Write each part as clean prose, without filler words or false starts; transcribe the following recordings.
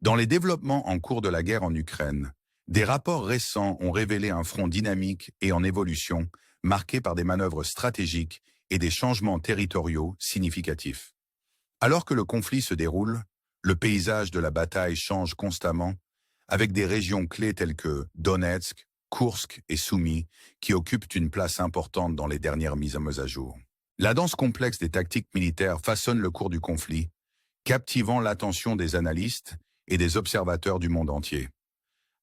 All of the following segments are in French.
Dans les développements en cours de la guerre en Ukraine, des rapports récents ont révélé un front dynamique et en évolution, marqué par des manœuvres stratégiques et des changements territoriaux significatifs. Alors que le conflit se déroule, le paysage de la bataille change constamment, avec des régions clés telles que Donetsk, Koursk et Soumy qui occupent une place importante dans les dernières mises à jour. La danse complexe des tactiques militaires façonne le cours du conflit, captivant l'attention des analystes et des observateurs du monde entier.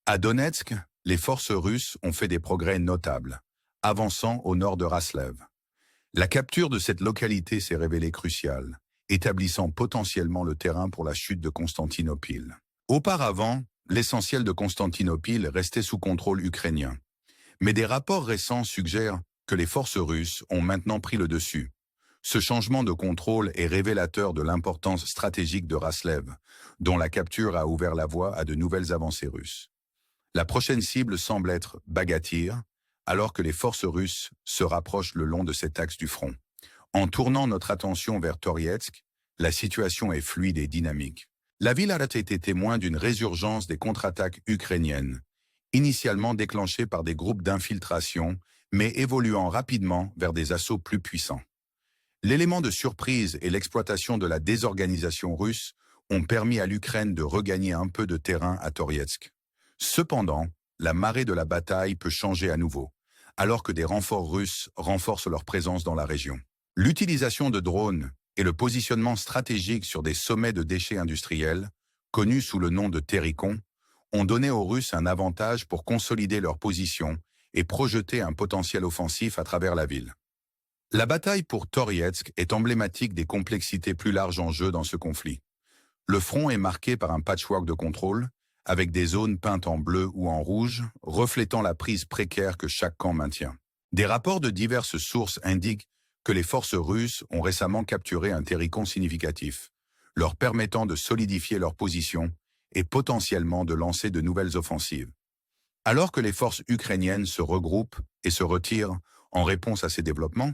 À Donetsk, les forces russes ont fait des progrès notables, avançant au nord de Raslev. La capture de cette localité s'est révélée cruciale, établissant potentiellement le terrain pour la chute de Constantinople. Auparavant, l'essentiel de Constantinople restait sous contrôle ukrainien. Mais des rapports récents suggèrent que les forces russes ont maintenant pris le dessus. Ce changement de contrôle est révélateur de l'importance stratégique de Raslev, dont la capture a ouvert la voie à de nouvelles avancées russes. La prochaine cible semble être Bagatyr, alors que les forces russes se rapprochent le long de cet axe du front. En tournant notre attention vers Torietsk, la situation est fluide et dynamique. La ville a été témoin d'une résurgence des contre-attaques ukrainiennes, initialement déclenchées par des groupes d'infiltration, mais évoluant rapidement vers des assauts plus puissants. L'élément de surprise et l'exploitation de la désorganisation russe ont permis à l'Ukraine de regagner un peu de terrain à Torietsk. Cependant, la marée de la bataille peut changer à nouveau, alors que des renforts russes renforcent leur présence dans la région. L'utilisation de drones et le positionnement stratégique sur des sommets de déchets industriels, connus sous le nom de Terikon, ont donné aux Russes un avantage pour consolider leur position et projeter un potentiel offensif à travers la ville. La bataille pour Torietsk est emblématique des complexités plus larges en jeu dans ce conflit. Le front est marqué par un patchwork de contrôle, avec des zones peintes en bleu ou en rouge, reflétant la prise précaire que chaque camp maintient. Des rapports de diverses sources indiquent que les forces russes ont récemment capturé un territoire significatif, leur permettant de solidifier leur position et potentiellement de lancer de nouvelles offensives. Alors que les forces ukrainiennes se regroupent et se retirent en réponse à ces développements,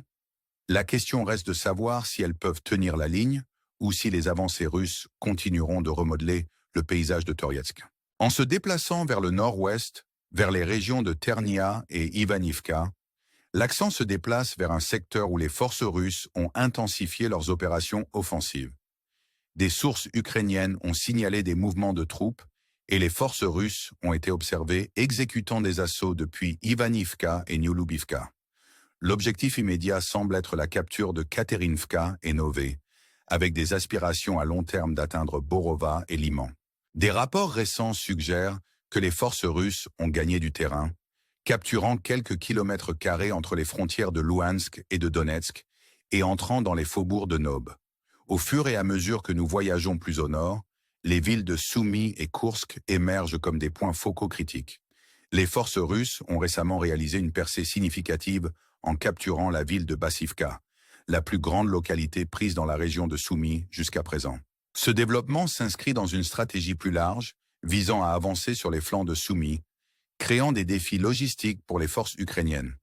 la question reste de savoir si elles peuvent tenir la ligne ou si les avancées russes continueront de remodeler le paysage de Torietsk. En se déplaçant vers le nord-ouest, vers les régions de Ternia et Ivanivka, l'accent se déplace vers un secteur où les forces russes ont intensifié leurs opérations offensives. Des sources ukrainiennes ont signalé des mouvements de troupes et les forces russes ont été observées exécutant des assauts depuis Ivanivka et Nyolubivka. L'objectif immédiat semble être la capture de Katerinivka et Nové, avec des aspirations à long terme d'atteindre Borova et Liman. Des rapports récents suggèrent que les forces russes ont gagné du terrain, capturant quelques kilomètres carrés entre les frontières de Louhansk et de Donetsk et entrant dans les faubourgs de Nob. Au fur et à mesure que nous voyageons plus au nord, les villes de Soumy et Koursk émergent comme des points focaux critiques. Les forces russes ont récemment réalisé une percée significative en capturant la ville de Bassivka, la plus grande localité prise dans la région de Soumy jusqu'à présent. Ce développement s'inscrit dans une stratégie plus large, visant à avancer sur les flancs de Soumy, créant des défis logistiques pour les forces ukrainiennes.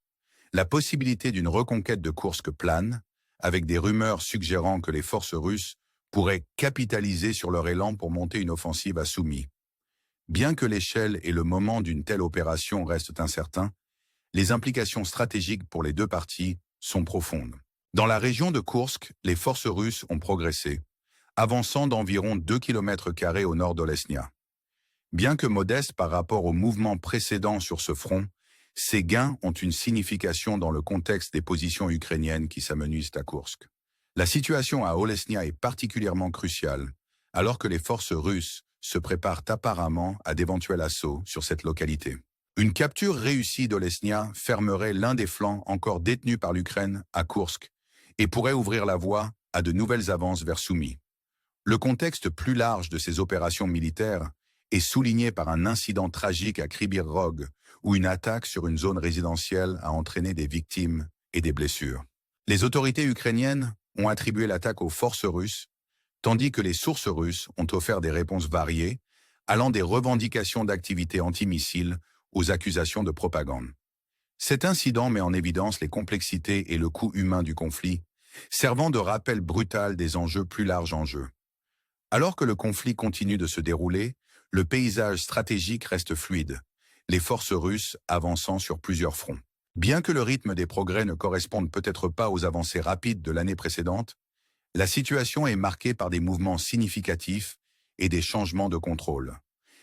La possibilité d'une reconquête de Koursk plane, avec des rumeurs suggérant que les forces russes pourraient capitaliser sur leur élan pour monter une offensive à Soumy. Bien que l'échelle et le moment d'une telle opération restent incertains, les implications stratégiques pour les deux parties sont profondes. Dans la région de Koursk, les forces russes ont progressé, avançant d'environ 2 km² au nord d'Olesnia. Bien que modestes par rapport au mouvement précédent sur ce front, ces gains ont une signification dans le contexte des positions ukrainiennes qui s'amenuisent à Koursk. La situation à Olesnia est particulièrement cruciale, alors que les forces russes se préparent apparemment à d'éventuels assauts sur cette localité. Une capture réussie d'Olesnia fermerait l'un des flancs encore détenus par l'Ukraine à Koursk et pourrait ouvrir la voie à de nouvelles avances vers Soumy. Le contexte plus large de ces opérations militaires est souligné par un incident tragique à Kryvyi Rog, où une attaque sur une zone résidentielle a entraîné des victimes et des blessures. Les autorités ukrainiennes ont attribué l'attaque aux forces russes, tandis que les sources russes ont offert des réponses variées, allant des revendications d'activités antimissiles aux accusations de propagande. Cet incident met en évidence les complexités et le coût humain du conflit, servant de rappel brutal des enjeux plus larges en jeu. Alors que le conflit continue de se dérouler, le paysage stratégique reste fluide, les forces russes avançant sur plusieurs fronts. Bien que le rythme des progrès ne corresponde peut-être pas aux avancées rapides de l'année précédente, la situation est marquée par des mouvements significatifs et des changements de contrôle.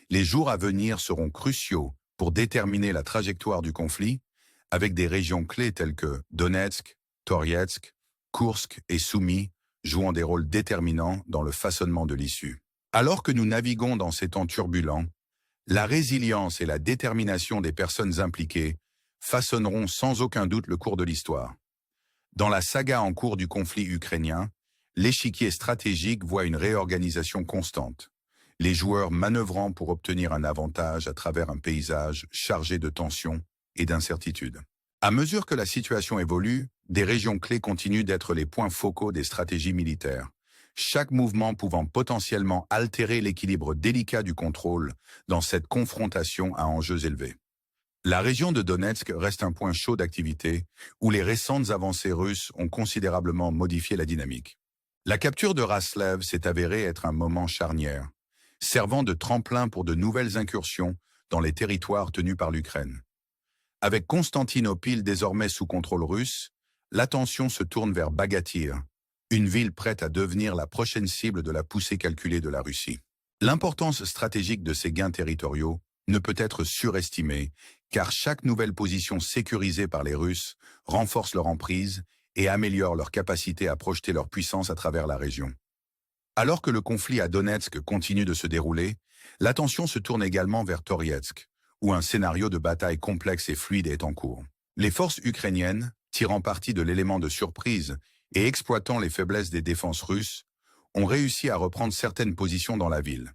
Les jours à venir seront cruciaux pour déterminer la trajectoire du conflit, avec des régions clés telles que Donetsk, Torietsk, Koursk et Soumy jouant des rôles déterminants dans le façonnement de l'issue. Alors que nous naviguons dans ces temps turbulents, la résilience et la détermination des personnes impliquées façonneront sans aucun doute le cours de l'histoire. Dans la saga en cours du conflit ukrainien, l'échiquier stratégique voit une réorganisation constante, les joueurs manœuvrant pour obtenir un avantage à travers un paysage chargé de tensions et d'incertitudes. À mesure que la situation évolue, des régions clés continuent d'être les points focaux des stratégies militaires, chaque mouvement pouvant potentiellement altérer l'équilibre délicat du contrôle dans cette confrontation à enjeux élevés. La région de Donetsk reste un point chaud d'activité où les récentes avancées russes ont considérablement modifié la dynamique. La capture de Raslev s'est avérée être un moment charnière, servant de tremplin pour de nouvelles incursions dans les territoires tenus par l'Ukraine. Avec Constantinople désormais sous contrôle russe, l'attention se tourne vers Bagatyr, une ville prête à devenir la prochaine cible de la poussée calculée de la Russie. L'importance stratégique de ces gains territoriaux ne peut être surestimée, car chaque nouvelle position sécurisée par les Russes renforce leur emprise et améliore leur capacité à projeter leur puissance à travers la région. Alors que le conflit à Donetsk continue de se dérouler, l'attention se tourne également vers Torietsk, où un scénario de bataille complexe et fluide est en cours. Les forces ukrainiennes, tirant parti de l'élément de surprise et exploitant les faiblesses des défenses russes, ont réussi à reprendre certaines positions dans la ville.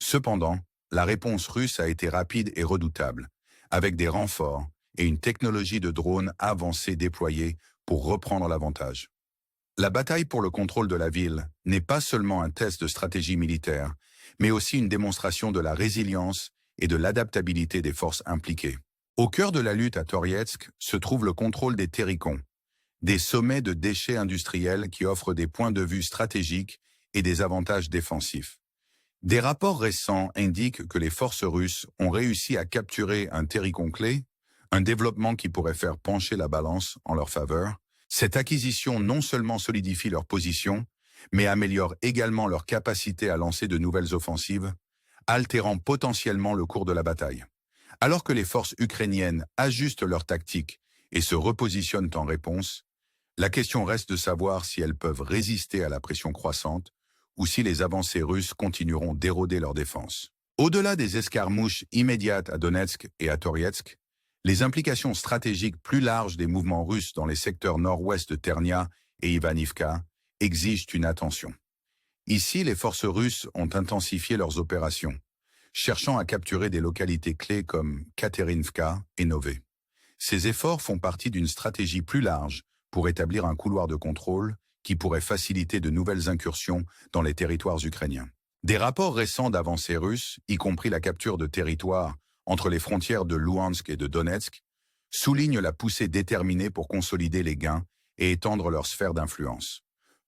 Cependant, la réponse russe a été rapide et redoutable, avec des renforts et une technologie de drones avancée déployée pour reprendre l'avantage. La bataille pour le contrôle de la ville n'est pas seulement un test de stratégie militaire, mais aussi une démonstration de la résilience et de l'adaptabilité des forces impliquées. Au cœur de la lutte à Torietsk se trouve le contrôle des terricons, des sommets de déchets industriels qui offrent des points de vue stratégiques et des avantages défensifs. Des rapports récents indiquent que les forces russes ont réussi à capturer un terricon clé, un développement qui pourrait faire pencher la balance en leur faveur. Cette acquisition non seulement solidifie leur position, mais améliore également leur capacité à lancer de nouvelles offensives, altérant potentiellement le cours de la bataille. Alors que les forces ukrainiennes ajustent leur tactique et se repositionnent en réponse, la question reste de savoir si elles peuvent résister à la pression croissante ou si les avancées russes continueront d'éroder leur défense. Au-delà des escarmouches immédiates à Donetsk et à Torietsk, les implications stratégiques plus larges des mouvements russes dans les secteurs nord-ouest de Ternia et Ivanivka exigent une attention. Ici, les forces russes ont intensifié leurs opérations, cherchant à capturer des localités clés comme Katerinivka et Nové. Ces efforts font partie d'une stratégie plus large pour établir un couloir de contrôle qui pourrait faciliter de nouvelles incursions dans les territoires ukrainiens. Des rapports récents d'avancées russes, y compris la capture de territoires entre les frontières de Louhansk et de Donetsk, soulignent la poussée déterminée pour consolider les gains et étendre leur sphère d'influence.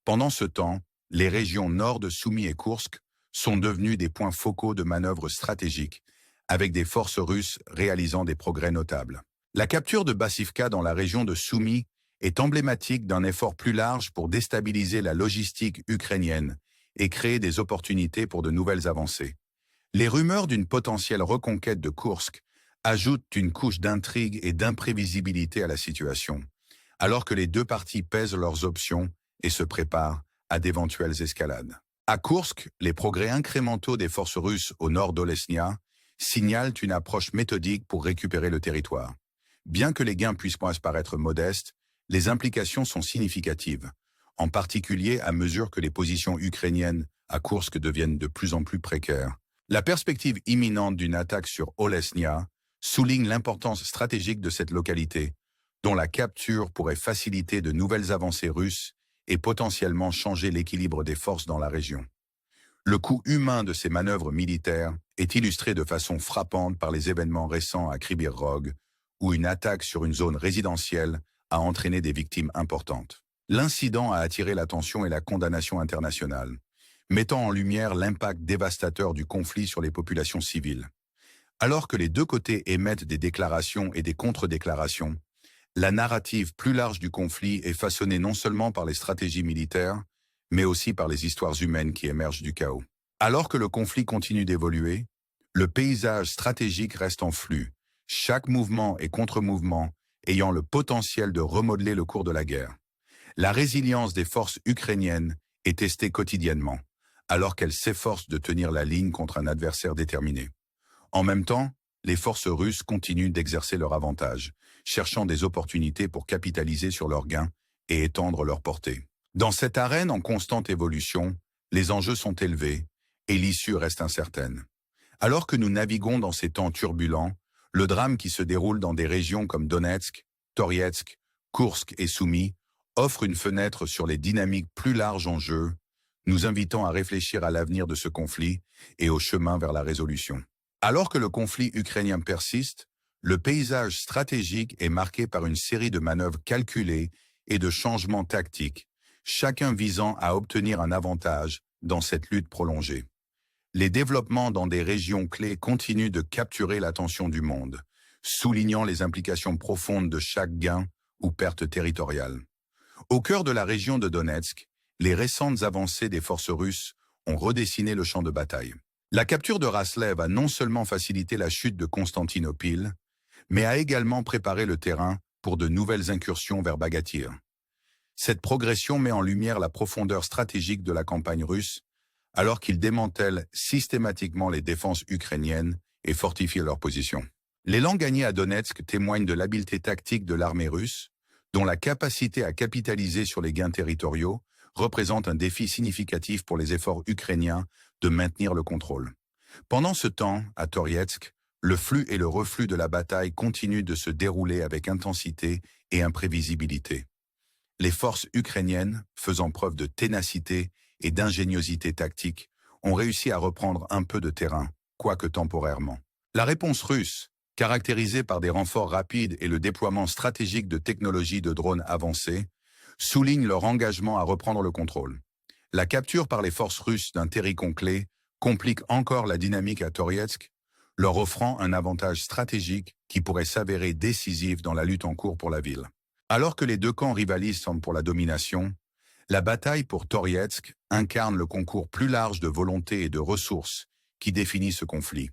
Pendant ce temps, les régions nord de Soumy et Koursk sont devenues des points focaux de manœuvres stratégiques, avec des forces russes réalisant des progrès notables. La capture de Bassivka dans la région de Soumy est emblématique d'un effort plus large pour déstabiliser la logistique ukrainienne et créer des opportunités pour de nouvelles avancées. Les rumeurs d'une potentielle reconquête de Koursk ajoutent une couche d'intrigue et d'imprévisibilité à la situation, alors que les deux parties pèsent leurs options et se préparent à d'éventuelles escalades. À Koursk, les progrès incrémentaux des forces russes au nord d'Olesnia signalent une approche méthodique pour récupérer le territoire. Bien que les gains puissent paraître modestes, les implications sont significatives, en particulier à mesure que les positions ukrainiennes à Koursk deviennent de plus en plus précaires. La perspective imminente d'une attaque sur Olesnia souligne l'importance stratégique de cette localité, dont la capture pourrait faciliter de nouvelles avancées russes et potentiellement changer l'équilibre des forces dans la région. Le coût humain de ces manœuvres militaires est illustré de façon frappante par les événements récents à Kryvyi Rog, où une attaque sur une zone résidentielle a entraîné des victimes importantes. L'incident a attiré l'attention et la condamnation internationale, mettant en lumière l'impact dévastateur du conflit sur les populations civiles. Alors que les deux côtés émettent des déclarations et des contre-déclarations, la narrative plus large du conflit est façonnée non seulement par les stratégies militaires, mais aussi par les histoires humaines qui émergent du chaos. Alors que le conflit continue d'évoluer, le paysage stratégique reste en flux, chaque mouvement et contre-mouvement ayant le potentiel de remodeler le cours de la guerre. La résilience des forces ukrainiennes est testée quotidiennement, alors qu'elles s'efforcent de tenir la ligne contre un adversaire déterminé. En même temps, les forces russes continuent d'exercer leur avantage, cherchant des opportunités pour capitaliser sur leurs gains et étendre leur portée. Dans cette arène en constante évolution, les enjeux sont élevés et l'issue reste incertaine. Alors que nous naviguons dans ces temps turbulents, le drame qui se déroule dans des régions comme Donetsk, Torietsk, Koursk et Soumy offre une fenêtre sur les dynamiques plus larges en jeu, nous invitant à réfléchir à l'avenir de ce conflit et au chemin vers la résolution. Alors que le conflit ukrainien persiste, le paysage stratégique est marqué par une série de manœuvres calculées et de changements tactiques, chacun visant à obtenir un avantage dans cette lutte prolongée. Les développements dans des régions clés continuent de capturer l'attention du monde, soulignant les implications profondes de chaque gain ou perte territoriale. Au cœur de la région de Donetsk, les récentes avancées des forces russes ont redessiné le champ de bataille. La capture de Raslev a non seulement facilité la chute de Constantinople, mais a également préparé le terrain pour de nouvelles incursions vers Bagatyr. Cette progression met en lumière la profondeur stratégique de la campagne russe, alors qu'ils démantèlent systématiquement les défenses ukrainiennes et fortifient leur position. L'élan gagné à Donetsk témoigne de l'habileté tactique de l'armée russe, dont la capacité à capitaliser sur les gains territoriaux représente un défi significatif pour les efforts ukrainiens de maintenir le contrôle. Pendant ce temps, à Torietsk, le flux et le reflux de la bataille continuent de se dérouler avec intensité et imprévisibilité. Les forces ukrainiennes, faisant preuve de ténacité et d'ingéniosité tactique, ont réussi à reprendre un peu de terrain, quoique temporairement. La réponse russe, caractérisée par des renforts rapides et le déploiement stratégique de technologies de drones avancées, souligne leur engagement à reprendre le contrôle. La capture par les forces russes d'un territoire clé complique encore la dynamique à Torietsk, leur offrant un avantage stratégique qui pourrait s'avérer décisif dans la lutte en cours pour la ville. Alors que les deux camps rivalisent pour la domination, la bataille pour Torietsk incarne le concours plus large de volonté et de ressources qui définit ce conflit.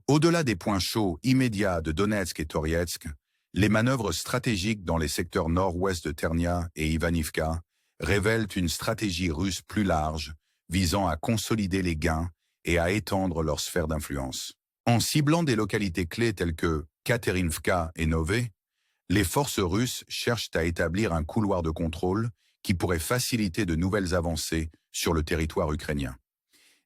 Au-delà des points chauds immédiats de Donetsk et Torietsk, les manœuvres stratégiques dans les secteurs nord-ouest de Ternia et Ivanivka révèlent une stratégie russe plus large, visant à consolider les gains et à étendre leur sphère d'influence. En ciblant des localités clés telles que Katerinivka et Nové, les forces russes cherchent à établir un couloir de contrôle qui pourrait faciliter de nouvelles avancées sur le territoire ukrainien.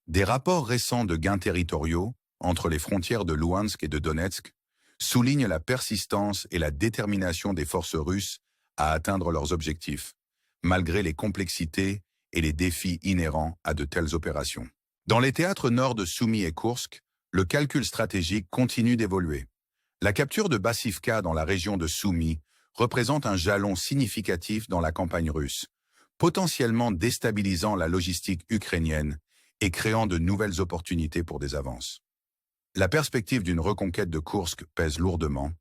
Des rapports récents de gains territoriaux entre les frontières de Louhansk et de Donetsk soulignent la persistance et la détermination des forces russes à atteindre leurs objectifs, malgré les complexités et les défis inhérents à de telles opérations. Dans les théâtres nord de Soumy et Koursk, le calcul stratégique continue d'évoluer. La capture de Bassivka dans la région de Soumy représente un jalon significatif dans la campagne russe, potentiellement déstabilisant la logistique ukrainienne et créant de nouvelles opportunités pour des avances. La perspective d'une reconquête de Koursk pèse lourdement,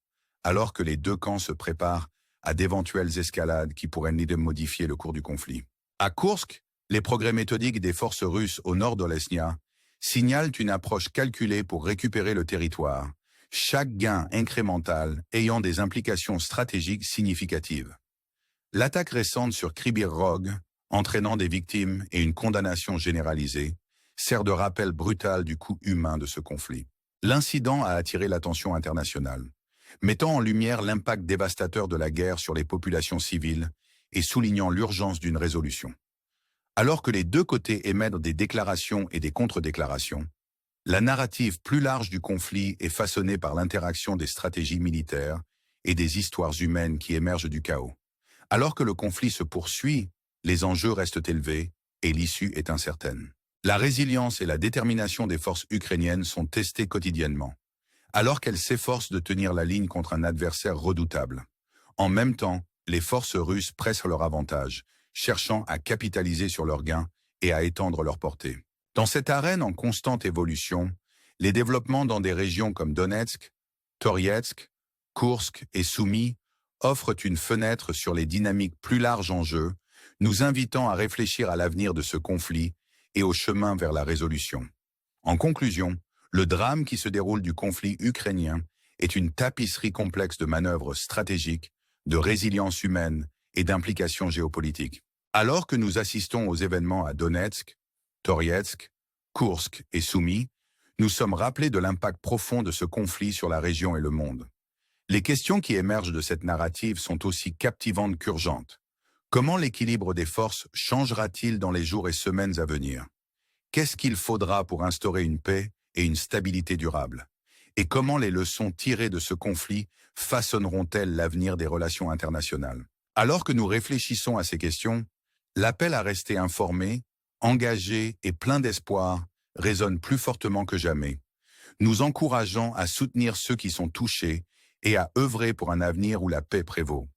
alors que les deux camps se préparent à d'éventuelles escalades qui pourraient modifier le cours du conflit. À Koursk, les progrès méthodiques des forces russes au nord d'Olesnia signalent une approche calculée pour récupérer le territoire, chaque gain incrémental ayant des implications stratégiques significatives. L'attaque récente sur Kryvyi Rog, entraînant des victimes et une condamnation généralisée, sert de rappel brutal du coût humain de ce conflit. L'incident a attiré l'attention internationale, mettant en lumière l'impact dévastateur de la guerre sur les populations civiles et soulignant l'urgence d'une résolution. Alors que les deux côtés émettent des déclarations et des contre-déclarations, la narrative plus large du conflit est façonnée par l'interaction des stratégies militaires et des histoires humaines qui émergent du chaos. Alors que le conflit se poursuit, les enjeux restent élevés et l'issue est incertaine. La résilience et la détermination des forces ukrainiennes sont testées quotidiennement, alors qu'elles s'efforcent de tenir la ligne contre un adversaire redoutable. En même temps, les forces russes pressent leur avantage, cherchant à capitaliser sur leurs gains et à étendre leur portée. Dans cette arène en constante évolution, les développements dans des régions comme Donetsk, Torietsk, Koursk et Soumy offrent une fenêtre sur les dynamiques plus larges en jeu, nous invitant à réfléchir à l'avenir de ce conflit et au chemin vers la résolution. En conclusion, le drame qui se déroule du conflit ukrainien est une tapisserie complexe de manœuvres stratégiques, de résilience humaine et d'implications géopolitiques. Alors que nous assistons aux événements à Donetsk, Torietsk, Koursk et Soumy, nous sommes rappelés de l'impact profond de ce conflit sur la région et le monde. Les questions qui émergent de cette narrative sont aussi captivantes qu'urgentes. Comment l'équilibre des forces changera-t-il dans les jours et semaines à venir? Qu'est-ce qu'il faudra pour instaurer une paix et une stabilité durable? Et comment les leçons tirées de ce conflit façonneront-elles l'avenir des relations internationales? Alors que nous réfléchissons à ces questions, l'appel à rester informé, engagé et plein d'espoir résonne plus fortement que jamais, nous encourageant à soutenir ceux qui sont touchés et à œuvrer pour un avenir où la paix prévaut.